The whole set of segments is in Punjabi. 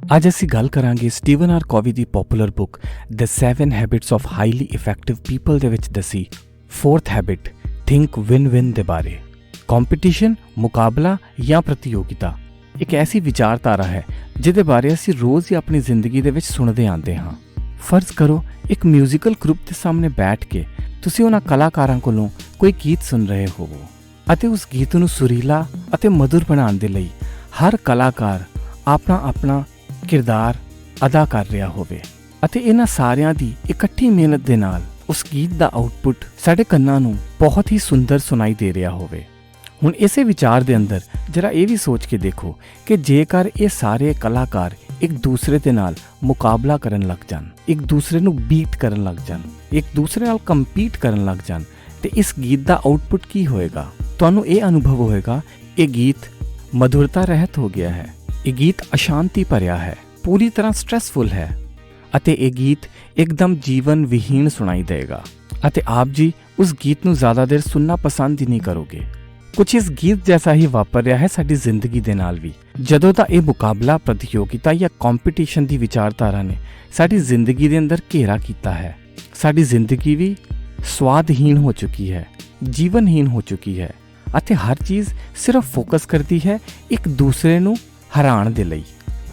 ਅੱਜ ਅਸੀਂ ਗੱਲ ਕਰਾਂਗੇ ਸਟੀਵਨ ਆਰ ਕੋਵੀ ਦੀ popular book the 7 habits of highly effective people ਦੇ ਵਿੱਚ ਦੱਸੀ 4th habit think win win ਦੇ ਬਾਰੇ। ਕੰਪੀਟੀਸ਼ਨ, ਮੁਕਾਬਲਾ ਜਾਂ ਪ੍ਰਤੀਯੋਗਿਤਾ ਇੱਕ ਐਸੀ ਵਿਚਾਰਧਾਰਾ ਹੈ ਜਿਹਦੇ ਬਾਰੇ ਅਸੀਂ ਰੋਜ਼ ਹੀ ਆਪਣੀ ਜ਼ਿੰਦਗੀ ਦੇ ਵਿੱਚ ਸੁਣਦੇ ਆਉਂਦੇ ਹਾਂ। ਫਰਜ਼ ਕਰੋ ਇੱਕ ਮਿਊਜ਼ੀਕਲ ਗਰੁੱਪ ਦੇ ਸਾਹਮਣੇ ਬੈਠ ਕੇ ਤੁਸੀਂ ਉਹਨਾਂ ਕਲਾਕਾਰਾਂ ਕੋਲੋਂ ਕੋਈ ਗੀਤ ਸੁਣ ਰਹੇ ਹੋਵੋ ਅਤੇ ਉਸ ਗੀਤ ਨੂੰ ਸੁਰੀਲਾ ਅਤੇ ਮਧੁਰ ਬਣਾਉਣ ਦੇ ਲਈ ਹਰ ਕਲਾਕਾਰ ਆਪਣਾ ਕਿਰਦਾਰ ਅਦਾ ਕਰ ਰਿਹਾ ਹੋਵੇ ਅਤੇ ਇਹਨਾਂ ਸਾਰਿਆਂ ਦੀ ਇਕੱਠੀ ਮਿਹਨਤ ਦੇ ਨਾਲ ਉਸ ਗੀਤ ਦਾ ਆਊਟਪੁੱਟ ਸਾਡੇ ਕੰਨਾਂ ਨੂੰ ਬਹੁਤ ਹੀ ਸੁੰਦਰ ਸੁਣਾਈ ਦੇ ਰਿਹਾ ਹੋਵੇ। ਹੁਣ ਇਸੇ ਵਿਚਾਰ ਦੇ ਅੰਦਰ ਜਰਾ ਇਹ ਵੀ ਸੋਚ ਕੇ ਦੇਖੋ ਕਿ ਜੇਕਰ ਇਹ ਸਾਰੇ ਕਲਾਕਾਰ ਇੱਕ ਦੂਸਰੇ ਦੇ ਨਾਲ ਮੁਕਾਬਲਾ ਕਰਨ ਲੱਗ ਜਾਣ, ਇੱਕ ਦੂਸਰੇ ਨੂੰ ਬੀਟ ਕਰਨ ਲੱਗ ਜਾਣ, ਇੱਕ ਦੂਸਰੇ ਨਾਲ ਕੰਪੀਟ ਕਰਨ ਲੱਗ ਜਾਣ ਤੇ ਇਸ ਗੀਤ ਦਾ ਆਊਟਪੁੱਟ ਕੀ ਹੋਏਗਾ? ਤੁਹਾਨੂੰ ਇਹ ਅਨੁਭਵ ਹੋਏਗਾ ਇਹ ਗੀਤ ਮਧੁਰਤਾ ਰਹਿਤ ਹੋ ਗਿਆ ਹੈ, ਇਹ ਗੀਤ ਅਸ਼ਾਂਤੀ ਭਰਿਆ ਹੈ, ਪੂਰੀ ਤਰ੍ਹਾਂ ਸਟ੍ਰੈਸਫੁਲ ਹੈ ਅਤੇ ਇਹ ਗੀਤ ਇੱਕਦਮ ਜੀਵਨ ਵਿਹੀਨ ਸੁਣਾਈ ਦੇਗਾ ਅਤੇ ਆਪ ਜੀ ਉਸ ਗੀਤ ਨੂੰ ਜ਼ਿਆਦਾ ਦੇਰ ਸੁਣਨਾ ਪਸੰਦ ਹੀ ਨਹੀਂ ਕਰੋਗੇ। ਕੁਝ ਇਸ ਗੀਤ ਜੈਸਾ ਹੀ ਵਾਪਰ ਰਿਹਾ ਹੈ ਸਾਡੀ ਜ਼ਿੰਦਗੀ ਦੇ ਨਾਲ ਵੀ। ਜਦੋਂ ਦਾ ਇਹ ਮੁਕਾਬਲਾ, ਪ੍ਰਤੀਯੋਗਿਤਾ ਜਾਂ ਕੰਪੀਟੀਸ਼ਨ ਦੀ ਵਿਚਾਰਧਾਰਾ ਨੇ ਸਾਡੀ ਜ਼ਿੰਦਗੀ ਦੇ ਅੰਦਰ ਘੇਰਾ ਕੀਤਾ ਹੈ, ਸਾਡੀ ਜ਼ਿੰਦਗੀ ਵੀ ਸਵਾਦਹੀਨ ਹੋ ਚੁੱਕੀ ਹੈ, ਜੀਵਨਹੀਨ ਹੋ ਚੁੱਕੀ ਹੈ ਅਤੇ ਹਰ ਚੀਜ਼ ਸਿਰਫ ਫੋਕਸ ਕਰਦੀ ਹੈ ਇੱਕ ਦੂਸਰੇ ਨੂੰ ਹਰਾਉਣ ਦੇ ਲਈ।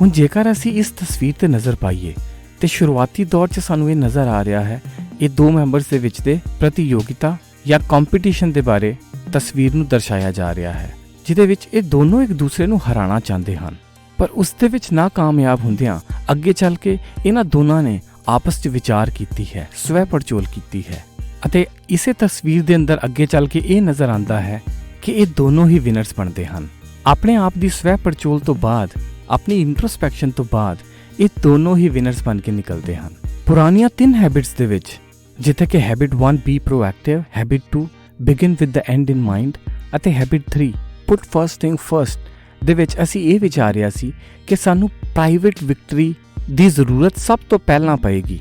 ਹੁਣ ਜੇਕਰ ਅਸੀਂ ਇਸ ਤਸਵੀਰ ਤੇ ਨਜ਼ਰ ਪਾਈਏ ਤੇ ਸ਼ੁਰੂਆਤੀ ਦੌਰ 'ਚ ਸਾਨੂੰ ਇਹ ਨਜ਼ਰ ਆ ਰਿਹਾ ਹੈ ਇਹ ਦੋ ਮੈਂਬਰਸ ਦੇ ਵਿੱਚ ਦੇ ਪ੍ਰਤੀਯੋਗਿਤਾ ਜਾਂ ਕੰਪੀਟੀਸ਼ਨ ਦੇ ਬਾਰੇ ਤਸਵੀਰ ਨੂੰ ਦਰਸਾਇਆ ਜਾ ਰਿਹਾ ਹੈ, ਜਿਹਦੇ ਵਿੱਚ ਇਹ ਦੋਨੋਂ ਇੱਕ ਦੂਸਰੇ ਨੂੰ ਹਰਾਉਣਾ ਚਾਹੁੰਦੇ ਹਨ। ਪਰ ਉਸ ਦੇ ਵਿੱਚ ਨਾਕਾਮਯਾਬ ਹੁੰਦਿਆਂ ਅੱਗੇ ਚੱਲ ਕੇ ਇਹਨਾਂ ਦੋਨਾਂ ਨੇ ਆਪਸ 'ਚ ਵਿਚਾਰ ਕੀਤੀ ਹੈ, ਸਵੈ ਪੜਚੋਲ ਕੀਤੀ ਹੈ ਅਤੇ ਇਸੇ ਤਸਵੀਰ ਦੇ ਅੰਦਰ ਅੱਗੇ ਚੱਲ ਕੇ ਇਹ ਨਜ਼ਰ ਆਉਂਦਾ ਹੈ ਕਿ ਇਹ ਦੋਨੋਂ ਹੀ ਵਿਨਰਸ ਬਣਦੇ ਹਨ। ਆਪਣੇ ਆਪ ਦੀ ਸਵੈ ਪੜਚੋਲ ਤੋਂ ਬਾਅਦ, ਆਪਣੀ ਇੰਟਰੋਸਪੈਕਸ਼ਨ ਤੋਂ ਬਾਅਦ ਇਹ ਦੋਨੋਂ ਹੀ ਵਿਨਰਸ ਬਣ ਕੇ ਨਿਕਲਦੇ ਹਨ। ਪੁਰਾਣੀਆਂ 3 ਹੈਬਿਟਸ ਦੇ ਵਿੱਚ, ਜਿੱਥੇ ਕਿ habit 1 B proactive, habit 2 begin with the and in mind ਅਤੇ ਹੈਬਿਟ 3 ਪੁੱਟ ਫਰਸਟ ਥਿੰਗ ਫਰਸਟ ਦੇ ਵਿੱਚ ਅਸੀਂ ਇਹ ਵਿਚਾਰਿਆ ਸੀ ਕਿ ਸਾਨੂੰ ਪ੍ਰਾਈਵੇਟ ਵਿਕਟਰੀ ਦੀ ਜ਼ਰੂਰਤ ਸਭ ਤੋਂ ਪਹਿਲਾਂ ਪਏਗੀ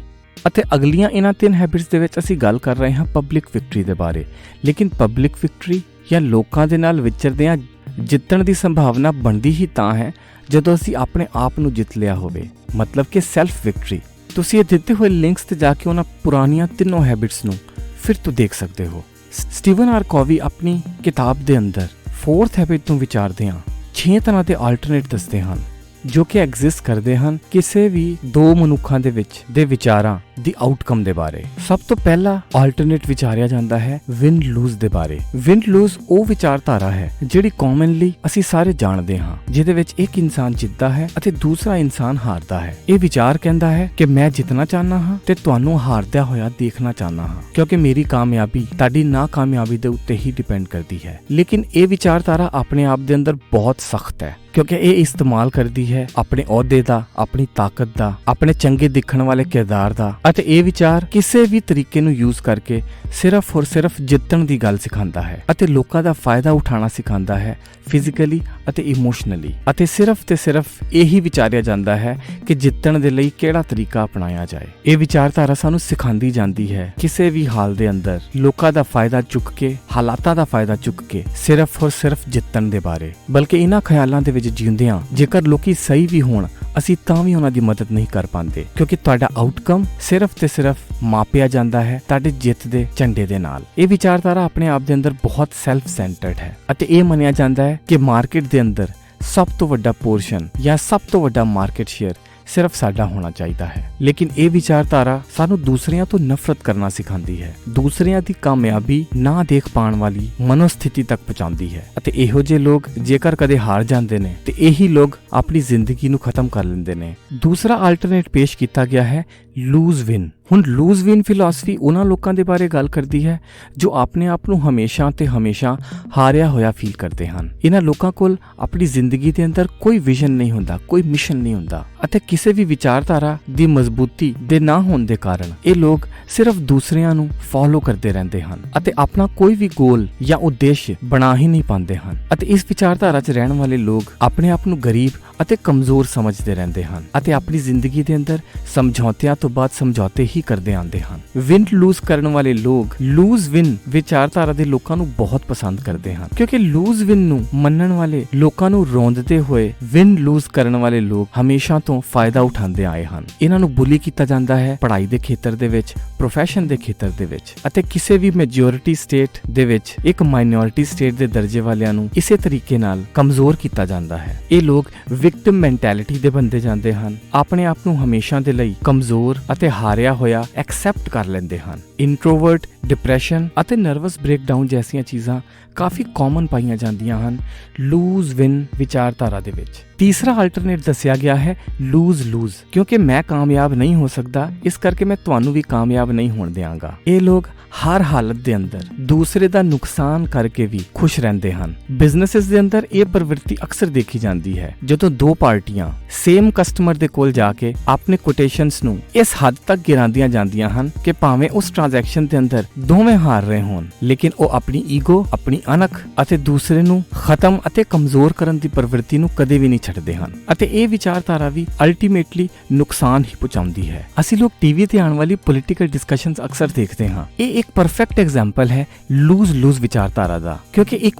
ਅਤੇ ਅਗਲੀਆਂ ਇਹਨਾਂ 3 ਹੈਬਿਟਸ ਦੇ ਵਿੱਚ ਅਸੀਂ ਗੱਲ ਕਰ ਰਹੇ ਹਾਂ ਪਬਲਿਕ ਵਿਕਟਰੀ ਦੇ ਬਾਰੇ। ਲੇਕਿਨ ਪਬਲਿਕ ਵਿਕਟਰੀ ਜਾਂ ਲੋਕਾਂ ਦੇ ਨਾਲ ਵਿਚਰਦਿਆਂ ਜਿੱਤਣ ਦੀ ਸੰਭਾਵਨਾ ਬਣਦੀ ਹੀ ਤਾਂ ਹੈ ਜਦੋਂ ਅਸੀਂ ਆਪਣੇ ਆਪ ਨੂੰ ਜਿੱਤ ਲਿਆ ਹੋਵੇ, ਮਤਲਬ ਕਿ ਸੈਲਫ ਵਿਕਟਰੀ। ਤੁਸੀਂ ਇਹ ਦਿੱਤੇ ਹੋਏ ਲਿੰਕਸ ਤੇ ਜਾ ਕੇ ਉਹਨਾਂ ਪੁਰਾਣੀਆਂ 3 ਹੈਬਿਟਸ ਨੂੰ ਫਿਰ ਤੋਂ ਦੇਖ ਸਕਦੇ ਹੋ। ਸਟੀਵਨ ਆਰ ਕੋਵੀ ਆਪਣੀ ਕਿਤਾਬ ਦੇ ਅੰਦਰ 4th ਹੈਬਿਟ ਨੂੰ ਵਿਚਾਰਦੇ ਹਾਂ 6 ਤਰ੍ਹਾਂ ਦੇ ਆਲਟਰਨੇਟ ਦੱਸਦੇ ਹਨ ਜੋ ਕਿ ਐਗਜ਼ਿਸਟ ਕਰਦੇ ਹਨ ਕਿਸੇ ਵੀ ਦੋ ਮਨੁੱਖਾਂ ਦੇ ਵਿੱਚ ਦੇ ਵਿਚਾਰਾਂ ਦੀ ਆਊਟਕਮ ਦੇ ਬਾਰੇ। ਸਭ ਤੋਂ ਪਹਿਲਾ ਆਲਟਰਨੇਟ ਵਿਚਾਰਿਆ ਜਾਂਦਾ ਹੈ ਵਿਨ ਲੂਜ਼ ਦੇ ਬਾਰੇ। ਵਿਨ ਲੂਜ਼ ਉਹ ਵਿਚਾਰਧਾਰਾ ਹੈ ਜਿਹੜੀ ਕਾਮਨਲੀ ਅਸੀਂ ਸਾਰੇ ਜਾਣਦੇ ਹਾਂ, ਜਿਹਦੇ ਵਿੱਚ ਇੱਕ ਇਨਸਾਨ ਜਿੱਤਦਾ ਹੈ ਅਤੇ ਦੂਸਰਾ ਇਨਸਾਨ ਹਾਰਦਾ ਹੈ। ਇਹ ਵਿਚਾਰ ਕਹਿੰਦਾ ਹੈ ਕਿ ਮੈਂ ਜਿੱਤਣਾ ਚਾਹੁੰਦਾ ਹਾਂ ਤੇ ਤੁਹਾਨੂੰ ਹਾਰਦਿਆ ਹੋਇਆ ਦੇਖਣਾ ਚਾਹੁੰਦਾ ਹਾਂ, ਕਿਉਂਕਿ ਮੇਰੀ ਕਾਮਯਾਬੀ ਤੁਹਾਡੀ ਨਾਕਾਮਯਾਬੀ ਦੇ ਉੱਤੇ ਹੀ ਡਿਪੈਂਡ ਕਰਦੀ ਹੈ। ਲੇਕਿਨ ਇਹ ਵਿਚਾਰਧਾਰਾ ਆਪਣੇ ਆਪ ਦੇ ਅੰਦਰ ਬਹੁਤ ਸਖਤ ਹੈ, ਕਿਉਂਕਿ ਇਹ ਇਸਤੇਮਾਲ ਕਰਦੀ ਹੈ ਆਪਣੇ ਅਹੁਦੇ ਦਾ, ਆਪਣੀ ਤਾਕਤ ਦਾ, ਆਪਣੇ ਚੰਗੇ ਦਿਖਣ ਵਾਲੇ ਕਿਰਦਾਰ ਦਾ ਅਤੇ ਇਹ ਵਿਚਾਰ ਕਿਸੇ ਵੀ ਤਰੀਕੇ ਨੂੰ ਯੂਜ਼ ਕਰਕੇ ਸਿਰਫ ਔਰ ਸਿਰਫ ਜਿੱਤਣ ਦੀ ਗੱਲ ਸਿਖਾਉਂਦਾ ਹੈ ਅਤੇ ਲੋਕਾਂ ਦਾ ਫਾਇਦਾ ਉਠਾਉਣਾ ਸਿਖਾਉਂਦਾ ਹੈ, ਫਿਜ਼ੀਕਲੀ ਅਤੇ ਇਮੋਸ਼ਨਲੀ। ਅਤੇ ਸਿਰਫ ਤੇ ਸਿਰਫ ਇਹੀ ਵਿਚਾਰਿਆ ਜਾਂਦਾ ਹੈ ਕਿ ਜਿੱਤਣ ਦੇ ਲਈ ਕਿਹੜਾ ਤਰੀਕਾ ਅਪਣਾਇਆ ਜਾਏ। ਇਹ ਵਿਚਾਰਧਾਰਾ ਸਾਨੂੰ ਸਿਖਾਉਂਦੀ ਜਾਂਦੀ ਹੈ ਕਿਸੇ ਵੀ ਹਾਲ ਦੇ ਅੰਦਰ ਲੋਕਾਂ ਦਾ ਫਾਇਦਾ ਚੁੱਕ ਕੇ, ਹਾਲਾਤਾਂ ਦਾ ਫਾਇਦਾ ਚੁੱਕ ਕੇ ਸਿਰਫ ਔਰ ਸਿਰਫ ਜਿੱਤਣ ਦੇ ਬਾਰੇ। ਬਲਕਿ ਇਹਨਾਂ ਖਿਆਲਾਂ ਦੇ ਵਿੱਚ ਜਿਉਂਦਿਆਂ ਜੇਕਰ ਲੋਕੀ ਸਹੀ ਵੀ ਹੋਣ ਅਸੀਂ ਤਾਂ ਵੀ ਉਹਨਾਂ ਦੀ ਮਦਦ ਨਹੀਂ ਕਰ ਪਾਉਂਦੇ, ਕਿਉਂਕਿ ਤੁਹਾਡਾ ਆਊਟਕਮ ਸਿਰਫ ਤੇ ਸਿਰਫ ਮਾਪਿਆ ਜਾਂਦਾ ਹੈ ਤੁਹਾਡੇ ਜਿੱਤ ਦੇ ਝੰਡੇ ਦੇ ਨਾਲ। ਇਹ ਵਿਚਾਰਧਾਰਾ ਆਪਣੇ ਆਪ ਦੇ ਅੰਦਰ ਬਹੁਤ ਸੈਲਫ ਸੈਂਟਰਡ ਹੈ ਅਤੇ ਇਹ ਮੰਨਿਆ ਜਾਂਦਾ ਹੈ ਕਿ ਮਾਰਕੀਟ ਦੇ ਅੰਦਰ ਸਭ ਤੋਂ ਵੱਡਾ ਪੋਰਸ਼ਨ ਜਾਂ ਸਭ ਤੋਂ ਵੱਡਾ ਮਾਰਕੀਟ ਸ਼ੇਅਰ ਸਿਰਫ ਸਾਡਾ ਹੋਣਾ ਚਾਹੀਦਾ ਹੈ। ਲੇਕਿਨ ਇਹ ਵਿਚਾਰਧਾਰਾ ਸਾਨੂੰ ਦੂਸਰਿਆਂ ਤੋਂ ਨਫ਼ਰਤ ਕਰਨਾ ਸਿਖਾਉਂਦੀ ਹੈ, ਦੂਸਰਿਆਂ ਦੀ ਕਾਮਯਾਬੀ ਨਾ ਦੇਖ ਪਾਉਣ ਵਾਲੀ ਮਨੋਸਥਿਤੀ ਤੱਕ ਪਹੁੰਚਾਉਂਦੀ ਹੈ ਅਤੇ ਇਹੋ ਜਿਹੇ ਲੋਕ ਜੇਕਰ ਕਦੇ ਹਾਰ ਜਾਂਦੇ ਨੇ ਤੇ ਇਹੀ ਲੋਕ ਆਪਣੀ ਜ਼ਿੰਦਗੀ ਨੂੰ ਖਤਮ ਕਰ ਲੈਂਦੇ ਨੇ। ਦੂਸਰਾ ਆਲਟਰਨੇਟ ਪੇਸ਼ ਕੀਤਾ ਗਿਆ ਹੈ ਲੂਜ਼ ਵਿਨ। ਹੁਣ ਲੂਜ਼ ਵਿਨ ਫਿਲਾਸਫੀ ਉਹਨਾਂ ਲੋਕਾਂ ਦੇ ਬਾਰੇ ਗੱਲ ਕਰਦੀ ਹੈ ਜੋ ਆਪਣੇ ਆਪ ਨੂੰ ਹਮੇਸ਼ਾ ਤੇ ਹਮੇਸ਼ਾ ਹਾਰਿਆ ਹੋਇਆ ਫੀਲ ਕਰਦੇ ਹਨ। ਇਹਨਾਂ ਲੋਕਾਂ ਕੋਲ ਆਪਣੀ ਜ਼ਿੰਦਗੀ ਦੇ ਅੰਦਰ ਕੋਈ ਵਿਜ਼ਨ ਨਹੀਂ ਹੁੰਦਾ, ਕੋਈ ਮਿਸ਼ਨ ਨਹੀਂ ਹੁੰਦਾ ਅਤੇ ਕਿਸੇ ਵੀ ਵਿਚਾਰਧਾਰਾ ਦੀ ਮਜ਼ਬੂਤੀ ਦੇ ਨਾ ਹੋਣ ਦੇ ਕਾਰਨ ਇਹ ਲੋਕ ਸਿਰਫ ਦੂਸਰਿਆਂ ਨੂੰ ਫੋਲੋ ਕਰਦੇ ਰਹਿੰਦੇ ਹਨ ਅਤੇ ਆਪਣਾ ਕੋਈ ਵੀ ਗੋਲ ਜਾਂ ਉਦੇਸ਼ ਬਣਾ ਹੀ ਨਹੀਂ ਪਾਉਂਦੇ ਹਨ। ਅਤੇ ਇਸ ਵਿਚਾਰਧਾਰਾ 'ਚ ਰਹਿਣ ਵਾਲੇ ਲੋਕ ਆਪਣੇ ਆਪ ਨੂੰ ਗਰੀਬ ਅਤੇ ਕਮਜ਼ੋਰ ਸਮਝਦੇ ਰਹਿੰਦੇ ਹਨ ਅਤੇ ਆਪਣੀ ਜ਼ਿੰਦਗੀ ਦੇ ਅੰਦਰ ਸਮਝੌਤਿਆਂ ਤੋਂ ਬਾਅਦ ਸਮਝੌਤੇ ਹੀ ਕਰਦੇ ਆਉਂਦੇ ਹਨ। ਵਿਨ ਲੂਜ਼ ਕਰਨ ਵਾਲੇ ਲੋਕ ਲੂਜ਼ ਵਿਨ ਵਿਚਾਰਧਾਰਾ ਦੇ ਲੋਕਾਂ ਨੂੰ ਬਹੁਤ ਪਸੰਦ ਕਰਦੇ ਹਨ, ਕਿਉਂਕਿ ਲੂਜ਼ ਵਿਨ ਨੂੰ ਮੰਨਣ ਵਾਲੇ ਲੋਕਾਂ ਨੂੰ ਰੋਂਦਦੇ ਹੋਏ ਵਿਨ ਲੂਜ਼ ਕਰਨ ਵਾਲੇ ਲੋਕ ਹਮੇਸ਼ਾ ਤੋਂ ਫਾਇਦਾ ਉਠਾਉਂਦੇ ਆਏ ਹਨ। ਇਹਨਾਂ ਨੂੰ ਬੁਲੀ ਕੀਤਾ ਜਾਂਦਾ ਹੈ ਪੜ੍ਹਾਈ ਦੇ ਖੇਤਰ ਦੇ ਵਿੱਚ, ਪ੍ਰੋਫੈਸ਼ਨ ਦੇ ਖੇਤਰ ਦੇ ਵਿੱਚ ਅਤੇ ਕਿਸੇ ਵੀ ਮੈਜੋਰਿਟੀ ਸਟੇਟ ਦੇ ਵਿੱਚ ਇੱਕ ਮਾਈਨੋਰਿਟੀ ਸਟੇਟ ਦੇ ਦਰਜੇ ਵਾਲਿਆਂ ਨੂੰ ਇਸੇ ਤਰੀਕੇ ਨਾਲ ਕਮਜ਼ੋਰ ਕੀਤਾ ਜਾਂਦਾ ਹੈ। ਇਹ ਲੋਕ ਵਿਕਟਿਮ ਮੈਂਟੈਲਿਟੀ ਦੇ ਬੰਦੇ ਜਾਂਦੇ ਹਨ, ਆਪਣੇ ਆਪ ਨੂੰ ਹਮੇਸ਼ਾ ਦੇ ਲਈ ਕਮਜ਼ੋਰ ਅਤੇ ਹਾਰਿਆ ਹੋਇਆ ਐਕਸੈਪਟ ਕਰ ਲੈਂਦੇ ਹਨ। ਇੰਟਰੋਵਰਟ, ਡਿਪਰੈਸ਼ਨ ਅਤੇ ਨਰਵਸ ਬ੍ਰੇਕਡਾਊਨ ਜੈਸੀਆਂ ਚੀਜ਼ਾਂ ਕਾਫੀ ਕਾਮਨ ਪਾਈਆਂ ਜਾਂਦੀਆਂ ਹਨ ਲੂਜ਼ ਵਿਨ ਵਿਚਾਰਧਾਰਾ ਦੇ ਵਿੱਚ। ਤੀਸਰਾ ਆਲਟਰਨੇਟ ਦੱਸਿਆ ਗਿਆ ਹੈ ਲੂਜ਼ ਲੂਜ਼, ਕਿਉਂਕਿ ਮੈਂ ਕਾਮਯਾਬ ਨਹੀਂ ਹੋ ਸਕਦਾ ਇਸ ਕਰਕੇ ਮੈਂ ਤੁਹਾਨੂੰ ਵੀ ਕਾਮਯਾਬ ਨਹੀਂ ਹੋਣ ਦਿਆਂਗਾ। ਇਹ ਲੋਕ ਹਰ ਹਾਲਤ ਦੇ ਅੰਦਰ ਦੂਸਰੇ ਦਾ ਨੁਕਸਾਨ ਕਰਕੇ ਵੀ ਖੁਸ਼ ਰਹਿੰਦੇ ਹਨ। ਬਿਜ਼ਨੈਸਿਸ ਦੇ ਅੰਦਰ ਇਹ ਪ੍ਰਵਿਰਤੀ ਅਕਸਰ ਦੇਖੀ ਜਾਂਦੀ ਹੈ ਜਦੋਂ ਦੋ ਪਾਰਟੀਆਂ ਸੇਮ ਕਸਟਮਰ ਦੇ ਕੋਲ ਜਾ ਕੇ ਆਪਣੇ ਕੋਟੇਸ਼ਨਸ ਨੂੰ ਇਸ ਹੱਦ ਤੱਕ ਗਿਰਾਉਂਦੀਆਂ ਜਾਂਦੀਆਂ ਹਨ ਕਿ ਭਾਵੇਂ ਉਸ ਟ੍ਰਾਂਜੈਕਸ਼ਨ ਦੇ ਅੰਦਰ ਦੋਵੇਂ ਹਾਰ ਰਹੇ ਹੋਣ, ਲੇਕਿਨ ਉਹ ਆਪਣੀ ਈਗੋ, ਆਪਣੀ ਅਣਖ ਅਤੇ ਦੂਸਰੇ ਨੂੰ ਖਤਮ ਅਤੇ ਕਮਜ਼ੋਰ ਕਰਨ ਦੀ ਪ੍ਰਵਿਰਤੀ ਨੂੰ ਕਦੇ ਵੀ ਨਹੀਂ ਛੱਡਦੇ ਹਨ ਅਤੇ ਇਹ ਵਿਚਾਰਧਾਰਾ ਵੀ ਅਲਟੀਮੇਟਲੀ ਨੁਕਸਾਨ ਹੀ ਪਹੁੰਚਾਉਂਦੀ ਹੈ। ਅਸੀਂ ਲੋਕ ਟੀਵੀ ਤੇ ਆਉਣ ਵਾਲੀ ਪੋਲੀਟੀਕਲ ਡਿਸਕਸ਼ਨਸ ਅਕਸਰ ਦੇਖਦੇ ਹਾਂ। ਇਹ ਇੱਕ ਪਰਫੈਕਟ ਐਗਜ਼ਾਮਪਲ ਹੈ ਲੂਜ਼ ਲੂਜ਼ ਵਿਚਾਰਧਾਰਾ ਦਾ, ਕਿਉਂਕਿ ਇੱਕ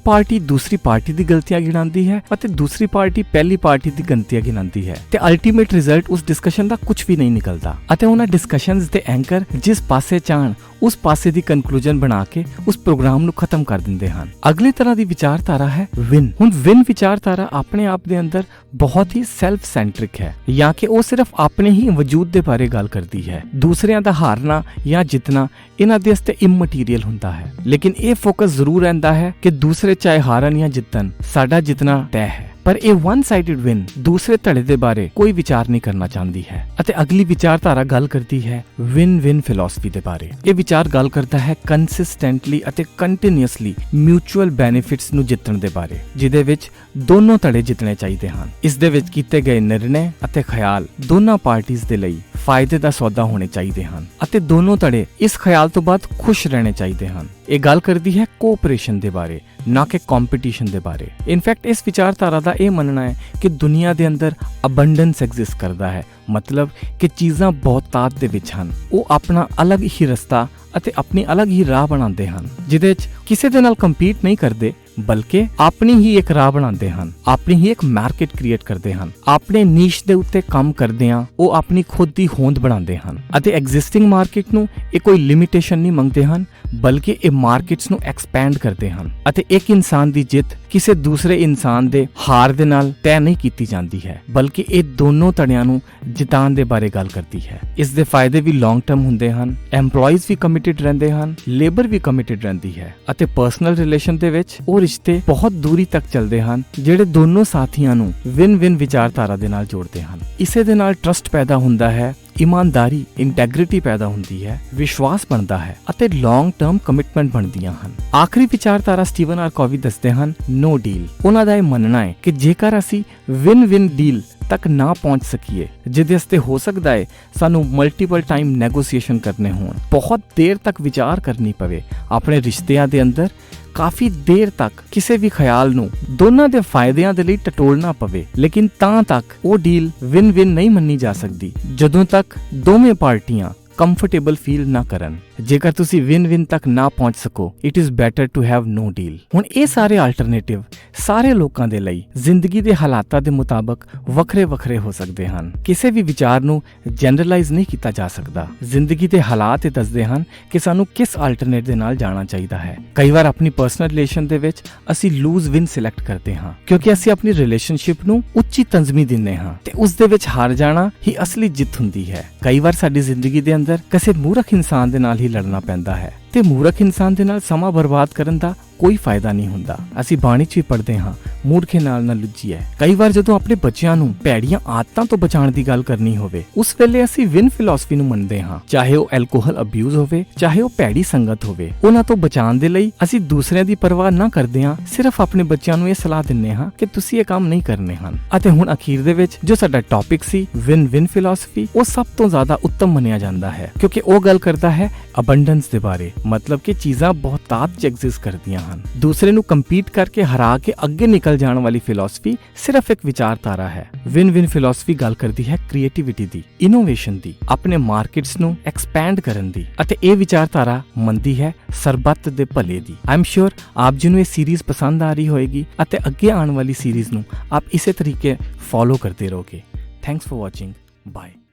ਪਾਰਟੀ ਦੂਸਰੀ ਪਾਰਟੀ ਦੀ ਗਲਤੀਆਂ ਗਿਣਾਉਂਦੀ ਹੈ ਅਤੇ ਦੂਸਰੀ ਪਾਰਟੀ ਪਹਿਲੀ ਪਾਰਟੀ ਦੀ ਗਲਤੀਆਂ ਗਿਣਾਉਂਦੀ ਹੈ ਤੇ ਅਲਟੀਮੇਟ ਰਿਜ਼ਲਟ ਉਸ ਡਿਸਕਸ਼ਨ ਦਾ ਕੁਝ ਵੀ ਨਹੀਂ ਨਿਕਲਦਾ ਅਤੇ ਉਹਨਾਂ ਡਿਸਕਸ਼ਨਸ ਦੇ ਐਂਕਰ ਜਿਸ ਪਾਸੇ ਚਾਹਣ ਉਸ ਪਾਸੇ ਦੀ ਕਨਕਲੂਜਨ ਬਣਾ ਕੇ ਉਸ ਪ੍ਰੋਗਰਾਮ ਨੂੰ ਖਤਮ ਕਰ ਦਿੰਦੇ ਹਨ। ਅਗਲੀ ਤਰ੍ਹਾਂ ਦੀ ਵਿਚਾਰਧਾਰਾ ਹੈ ਵਿਨ। ਹੁਣ ਵਿਨ ਵਿਚਾਰਧਾਰਾ ਆਪਣੇ ਆਪ ਦੇ ਅੰਦਰ ਬਹੁਤ ਹੀ ਸੈਲਫ ਸੈਂਟਰਿਕ ਹੈ, ਜਾਂ ਕਿ ਉਹ ਸਿਰਫ ਆਪਣੇ ਹੀ ਵਜੂਦ ਦੇ ਬਾਰੇ ਗੱਲ ਕਰਦੀ ਹੈ। ਦੂਸਰਿਆਂ ਦਾ ਹਾਰਨਾ ਜਾਂ ਜਿੱਤਣਾ ਇਹਨਾਂ ਦੇ ਵਾਸਤੇ ਇਮਟੀਰੀਅਲ ਹੁੰਦਾ ਹੈ, ਲੇਕਿਨ ਇਹ ਫੋਕਸ ਜ਼ਰੂਰ ਰਹਿੰਦਾ ਹੈ ਕਿ ਦੂਸਰੇ ਚਾਹੇ ਹਾਰਨ ਜਾਂ ਜਿੱਤਣ, ਸਾਡਾ ਜਿੱਤਣਾ ਤੈਅ ਹੈ। ਪਰ ਇਹ ਵਨ ਸਾਈਡਡ ਵਿਨ ਦੂਸਰੇ ਧੜੇ ਦੇ ਬਾਰੇ ਕੋਈ ਵਿਚਾਰ ਨਹੀਂ ਕਰਨਾ ਚਾਹੁੰਦੀ ਹੈ। ਅਤੇ ਅਗਲੀ ਵਿਚਾਰਧਾਰਾ ਗੱਲ ਕਰਦੀ ਹੈ ਵਿਨ ਵਿਨ ਫਿਲਾਸਫੀ ਦੇ ਬਾਰੇ। ਇਹ ਵਿਚਾਰ ਗੱਲ ਕਰਦਾ ਹੈ ਕੰਸਿਸਟੈਂਟਲੀ ਅਤੇ ਕੰਟੀਨਿਊਸਲੀ ਮਿਊਚੁਅਲ ਬੈਨੀਫਿਟਸ ਨੂੰ ਜਿੱਤਣ ਦੇ ਬਾਰੇ, ਜਿਹਦੇ ਵਿੱਚ ਦੋਨੋਂ ਧੜੇ ਜਿੱਤਣੇ ਚਾਹੀਦੇ ਹਨ। ਇਸ ਦੇ ਵਿੱਚ ਕੀਤੇ ਗਏ ਨਿਰਣੇ ਅਤੇ ਖਿਆਲ ਦੋਨਾਂ ਪਾਰਟੀਆਂ ਦੇ ਲਈ ਫਾਇਦੇ ਦਾ ਸੌਦਾ ਹੋਣੇ ਚਾਹੀਦੇ ਹਨ ਅਤੇ ਦੋਨੋਂ ਧੜੇ ਇਸ ਖਿਆਲ ਤੋਂ ਬਾਅਦ ਖੁਸ਼ ਰਹਿਣੇ ਚਾਹੀਦੇ ਹਨ। ਇਹ ਗੱਲ ਕਰਦੀ ਹੈ ਕੋਆਪਰੇਸ਼ਨ ਦੇ ਬਾਰੇ, ਨਾ ਕਿ ਕੰਪੀਟੀਸ਼ਨ ਦੇ ਬਾਰੇ। ਇਨਫੈਕਟ ਇਸ ਵਿਚਾਰਧਾਰਾ ਦਾ ਇਹ ਮੰਨਣਾ ਹੈ ਕਿ ਦੁਨੀਆ ਦੇ ਅੰਦਰ ਅਬੰਡੈਂਸ ਐਗਜ਼ਿਸਟ ਕਰਦਾ ਹੈ, ਮਤਲਬ ਕਿ ਚੀਜ਼ਾਂ ਬਹੁਤਾਤ ਦੇ ਵਿੱਚ ਹਨ। ਉਹ ਆਪਣਾ ਅਲੱਗ ਹੀ ਰਸਤਾ ਅਤੇ ਆਪਣੀ ਅਲੱਗ ਹੀ ਰਾਹ ਬਣਾਉਂਦੇ ਹਨ, ਜਿਹਦੇ ਵਿੱਚ ਕਿਸੇ ਦੇ ਨਾਲ ਕੰਪੀਟ ਨਹੀਂ ਕਰਦੇ ਬਲਕਿ ਆਪਣੀ ਹੀ ਇੱਕ ਰਾਹ ਬਣਾਉਂਦੇ ਹਨ, ਆਪਣੀ ਹੀ ਇੱਕ ਮਾਰਕੀਟ ਕ੍ਰੀਏਟ ਕਰਦੇ ਹਨ। ਆਪਣੇ ਨੀਸ਼ ਦੇ ਉੱਤੇ ਕੰਮ ਕਰਦੇ ਆ ਉਹ ਆਪਣੀ ਖੁਦ ਦੀ ਹੋਂਦ ਬਣਾਉਂਦੇ ਹਨ ਅਤੇ ਐਗਜ਼ਿਸਟਿੰਗ ਮਾਰਕੀਟ ਨੂੰ ਇਹ ਕੋਈ ਲਿਮਿਟੇਸ਼ਨ ਨਹੀਂ ਮੰਗਦੇ ਹਨ, ਬਲਕਿ ਇਹ ਮਾਰਕੀਟਸ ਨੂੰ ਐਕਸਪੈਂਡ ਕਰਦੇ ਹਨ। ਅਤੇ ਇੱਕ ਇਨਸਾਨ ਦੀ ਜਿੱਤ ਕਿਸੇ ਦੂਸਰੇ ਇਨਸਾਨ ਦੇ ਹਾਰ ਦੇ ਨਾਲ ਤੈਅ ਨਹੀਂ ਕੀਤੀ ਜਾਂਦੀ ਹੈ, ਬਲਕਿ ਇਹ ਦੋਨੋਂ ਧੜਿਆਂ ਨੂੰ ਜਿਤਾਉਣ ਦੇ ਬਾਰੇ ਗੱਲ ਕਰਦੀ ਹੈ। ਇਸ ਦੇ ਫਾਇਦੇ ਵੀ ਲੌਂਗ ਟਰਮ ਹੁੰਦੇ ਹਨ, EMPLOYEES ਵੀ ਕਮਿਟਡ ਰਹਿੰਦੇ ਹਨ, ਲੇਬਰ ਵੀ ਕਮਿਟਡ ਰਹਿੰਦੀ ਹੈ ਅਤੇ ਪਰਸਨਲ ਰਿਲੇਸ਼ਨ ਦੇ ਵਿੱਚ ਉਹ ਰਿਸ਼ਤੇ ਬਹੁਤ ਦੂਰੀ ਤੱਕ ਚੱਲਦੇ ਹਨ ਜਿਹੜੇ ਦੋਨੋਂ ਸਾਥੀਆਂ ਨੂੰ ਵਿਨ ਵਿਨ ਵਿਚਾਰਧਾਰਾ ਦੇ ਨਾਲ ਜੋੜਦੇ ਹਨ। ਇਸੇ ਦੇ ਨਾਲ ਟਰਸਟ ਪੈਦਾ ਹੁੰਦਾ ਹੈ, ਇਮਾਨਦਾਰੀ, ਇੰਟੈਗ੍ਰਿਟੀ ਪੈਦਾ ਹੁੰਦੀ ਹੈ, ਵਿਸ਼ਵਾਸ ਬਣਦਾ ਹੈ ਅਤੇ ਲੌਂਗ ਟਰਮ ਕਮਿਟਮੈਂਟ ਬਣਦੀਆਂ ਹਨ। ਆਖਰੀ ਵਿਚਾਰਧਾਰਾ ਸਟੀਵਨ ਆਰ ਕੋਵੀ ਦੱਸਦੇ ਹਨ ਨੋ ਡੀਲ। ਉਹਨਾਂ ਦਾ ਇਹ ਮੰਨਣਾ ਹੈ ਕਿ ਜੇਕਰ ਅਸੀਂ ਵਿਨ ਵਿਨ ਡੀਲ ਤੱਕ ਨਾ ਪਹੁੰਚ ਸਕੀਏ, ਜਿਹਦੇ ਵਾਸਤੇ ਹੋ ਸਕਦਾ ਹੈ ਸਾਨੂੰ ਮਲਟੀਪਲ ਟਾਈਮ ਨੈਗੋਸੀਏਸ਼ਨ ਕਰਨੇ ਹੋਣ, ਬਹੁਤ ਦੇਰ ਤੱਕ ਵਿਚਾਰ ਕਰਨੀ ਪਵੇ, ਆਪਣੇ ਰਿਸ਼ਤਿਆਂ ਦੇ ਅੰਦਰ ਕਾਫੀ ਦੇਰ ਤੱਕ ਕਿਸੇ ਵੀ ਖਿਆਲ ਨੂੰ ਦੋਨਾਂ ਦੇ ਫਾਇਦਿਆਂ ਦੇ ਲਈ ਟਟੋਲਣਾ ਪਵੇ, ਲੇਕਿਨ ਤਾਂ ਤੱਕ ਉਹ ਡੀਲ ਵਿਨ ਵਿਨ ਨਹੀਂ ਮੰਨੀ ਜਾ ਸਕਦੀ ਜਦੋਂ ਤੱਕ ਦੋਵੇਂ ਪਾਰਟੀਆਂ ਕੰਫਰਟੇਬਲ ਫੀਲ ਨਾ ਕਰਨ। ਜੇਕਰ ਤੁਸੀਂ ਵਿਨ ਵਿਨ ਤੱਕ ਨਾ ਪਹੁੰਚ ਸਕੋ, it is better to have no deal. ਹੁਣ ਇਹ ਸਾਰੇ ਆਲਟਰਨੇਟਿਵ ਸਾਰੇ ਲੋਕਾਂ ਦੇ ਲਈ ਜ਼ਿੰਦਗੀ ਦੇ ਹਾਲਾਤਾਂ ਦੇ ਮੁਤਾਬਕ ਵੱਖਰੇ ਵੱਖਰੇ ਹੋ ਸਕਦੇ ਹਨ। ਕਿਸੇ ਵੀ ਵਿਚਾਰ ਨੂੰ ਜਨਰਲਾਈਜ਼ ਨਹੀਂ ਕੀਤਾ ਜਾ ਸਕਦਾ। ਜ਼ਿੰਦਗੀ ਦੇ ਹਾਲਾਤ ਇਹ ਦੱਸਦੇ ਹਨ ਕਿ ਸਾਨੂੰ ਕਿਸ ਆਲਟਰਨੇਟ ਦੇ ਨਾਲ ਜਾਣਾ ਚਾਹੀਦਾ ਹੈ। ਕਈ ਵਾਰ ਆਪਣੀ ਪਰਸਨਲ ਰਿਲੇਸ਼ਨ ਦੇ ਵਿੱਚ ਅਸੀਂ ਲੂਜ਼ ਵਿਨ ਸਿਲੈਕਟ ਕਰਦੇ ਹਾਂ ਕਿਉਂਕਿ ਅਸੀਂ ਆਪਣੀ ਰਿਲੇਸ਼ਨਸ਼ਿਪ ਨੂੰ ਉੱਚੀ ਤੰਜ਼ਮੀ ਦਿੰਦੇ ਹਾਂ ਤੇ ਉਸ ਦੇ ਵਿੱਚ ਹਾਰ ਜਾਣਾ ਹੀ ਅਸਲੀ ਜਿੱਤ ਹੁੰਦੀ ਹੈ। ਕਈ ਵਾਰ ਸਾਡੀ ਜ਼ਿੰਦਗੀ ਦੇ ਅੰਦਰ ਕਿਸੇ ਮੂਰਖ ਇਨਸਾਨ ਦੇ ਨਾਲ ਹੀ ਲੜਨਾ ਪੈਂਦਾ ਹੈ ਤੇ ਮੂਰਖ ਇਨਸਾਨ ਦੇ ਨਾਲ ਸਮਾਂ ਬਰਬਾਦ ਕਰਨ ਦਾ ਕੋਈ ਫਾਇਦਾ ਨਹੀਂ ਹੁੰਦਾ। ਅਸੀਂ ਬਾਣੀ 'ਚ ਵੀ ਪੜ੍ਹਦੇ ਹਾਂ ਮੂਰਖੇ ਨਾਲ ਨਾ ਲੁੱਝੀਏ। ਕਈ ਵਾਰ ਜਦੋਂ ਆਪਣੇ ਬੱਚਿਆਂ ਨੂੰ ਭੈੜੀਆਂ ਆਦਤਾਂ ਤੋਂ ਬਚਾਉਣ ਦੀ ਗੱਲ ਕਰਨੀ ਹੋਵੇ, ਉਸ ਵੇਲੇ ਅਸੀਂ ਵਿਨ ਫਿਲਾਸਫੀ ਨੂੰ ਮੰਨਦੇ ਹਾਂ, ਚਾਹੇ ਉਹ ਐਲਕੋਹਲ ਅਬਿਊਜ਼ ਹੋਵੇ, ਚਾਹੇ ਉਹ ਭੈੜੀ ਸੰਗਤ ਹੋਵੇ। ਉਹਨਾਂ ਤੋਂ ਬਚਾਉਣ ਦੇ ਲਈ ਅਸੀਂ ਦੂਸਰਿਆਂ ਦੀ ਪਰਵਾਹ ਨਾ ਕਰਦੇ ਹਾਂ, ਸਿਰਫ ਆਪਣੇ ਬੱਚਿਆਂ ਨੂੰ ਇਹ ਸਲਾਹ ਦਿੰਦੇ ਹਾਂ ਕਿ ਤੁਸੀਂ ਇਹ ਕੰਮ ਨਹੀਂ ਕਰਨੇ ਹਨ। ਅਤੇ ਹੁਣ ਅਖੀਰ ਦੇ ਵਿੱਚ ਜੋ ਸਾਡਾ ਟੌਪਿਕ ਸੀ ਵਿਨ ਵਿਨ ਫਿਲਾਸਫੀ, ਉਹ ਸਭ ਤੋਂ ਜ਼ਿਆਦਾ ਉੱਤਮ ਮੰਨਿਆ ਜਾਂਦਾ ਹੈ ਕਿਉਂਕਿ ਉਹ ਗੱਲ ਕਰਦਾ ਹੈ ਅਬੰਡੈਂਸ ਦੇ ਬਾਰੇ, ਮਤਲਬ ਕਿ ਚੀਜ਼ਾਂ ਬਹੁਤਾਤ 'ਚ ਐਗਜ਼ਿਸਟ ਕਰਦੀਆਂ ਹਨ। ਦੂਸਰੇ ਨੂੰ ਕੰਪੀਟ ਕਰਕੇ ਹਰਾ ਕੇ ਅੱਗੇ ਨਿਕਲ ਜਾਣ ਵਾਲੀ ਫਿਲਾਸਫੀ ਸਿਰਫ ਇੱਕ ਵਿਚਾਰਧਾਰਾ ਹੈ। ਵਿਨ ਵਿਨ ਫਿਲਾਸਫੀ ਗੱਲ ਕਰਦੀ ਹੈ ਕ੍ਰੀਏਟੀਵਿਟੀ ਦੀ, ਇਨੋਵੇਸ਼ਨ ਦੀ, ਆਪਣੇ ਮਾਰਕੀਟਸ ਨੂੰ ਐਕਸਪੈਂਡ ਕਰਨ ਦੀ, ਅਤੇ ਇਹ ਵਿਚਾਰਧਾਰਾ ਮੰਨਦੀ ਹੈ ਸਰਬੱਤ ਦੇ ਭਲੇ ਦੀ। ਆਈ ਐਮ ਸ਼ੋਰ ਆਪ ਜੀ ਨੂੰ ਇਹ ਸੀਰੀਜ਼ ਪਸੰਦ ਆ ਰਹੀ ਹੋਏਗੀ ਅਤੇ ਅੱਗੇ ਆਉਣ ਵਾਲੀ ਸੀਰੀਜ਼ ਨੂੰ ਆਪ ਇਸੇ ਤਰੀਕੇ ਫੋਲੋ ਕਰਦੇ ਰਹੋਗੇ। Thanks for watching. बाय।